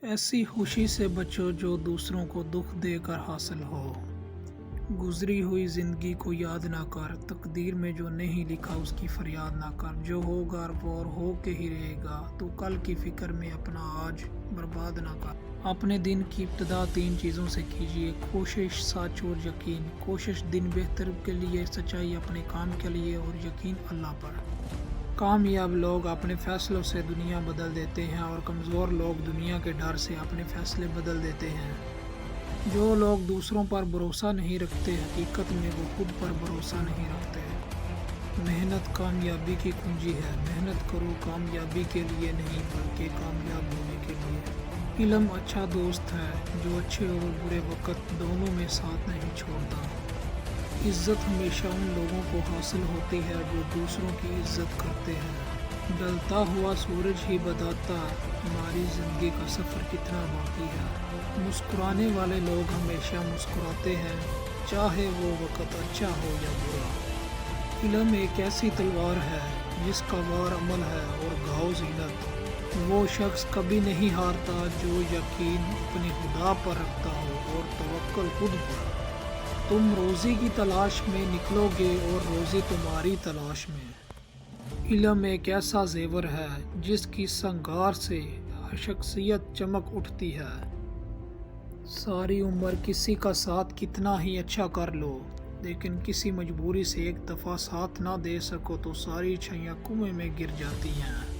ایسی خوشی سے بچو جو دوسروں کو دکھ دے کر حاصل ہو۔ گزری ہوئی زندگی کو یاد نہ کر، تقدیر میں جو نہیں لکھا اس کی فریاد نہ کر۔ جو ہوگا وہ ہو کے ہی رہے گا، تو کل کی فکر میں اپنا آج برباد نہ کر۔ اپنے دن کی ابتدا 3 چیزوں سے کیجیے: کوشش، سچ اور یقین۔ کوشش دن بہتر کے لیے، سچائی اپنے کام کے لیے اور یقین اللہ پر۔ کامیاب لوگ اپنے فیصلوں سے دنیا بدل دیتے ہیں اور کمزور لوگ دنیا کے ڈر سے اپنے فیصلے بدل دیتے ہیں۔ جو لوگ دوسروں پر بھروسہ نہیں رکھتے، حقیقت میں وہ خود پر بھروسہ نہیں رکھتے۔ محنت کامیابی کی کنجی ہے۔ محنت کرو کامیابی کے لیے نہیں بلکہ کامیاب ہونے کے لیے۔ علم اچھا دوست ہے جو اچھے اور برے وقت دونوں میں ساتھ نہیں چھوڑتا۔ عزت ہمیشہ ان لوگوں کو حاصل ہوتی ہے جو دوسروں کی عزت کرتے ہیں۔ ڈھلتا ہوا سورج ہی بتاتا ہماری زندگی کا سفر کتنا باقی ہے۔ مسکرانے والے لوگ ہمیشہ مسکراتے ہیں، چاہے وہ وقت اچھا ہو یا برا۔ علم ایک ایسی تلوار ہے جس کا وار عمل ہے اور گھاؤ زینت۔ وہ شخص کبھی نہیں ہارتا جو یقین اپنے خدا پر رکھتا ہو اور توکل خود پر۔ تم روزی کی تلاش میں نکلو گے اور روزی تمہاری تلاش میں۔ علم ایک ایسا زیور ہے جس کی سنگار سے شخصیت چمک اٹھتی ہے۔ ساری عمر کسی کا ساتھ کتنا ہی اچھا کر لو، لیکن کسی مجبوری سے ایک دفعہ ساتھ نہ دے سکو تو ساری اچھائیاں کنویں میں گر جاتی ہیں۔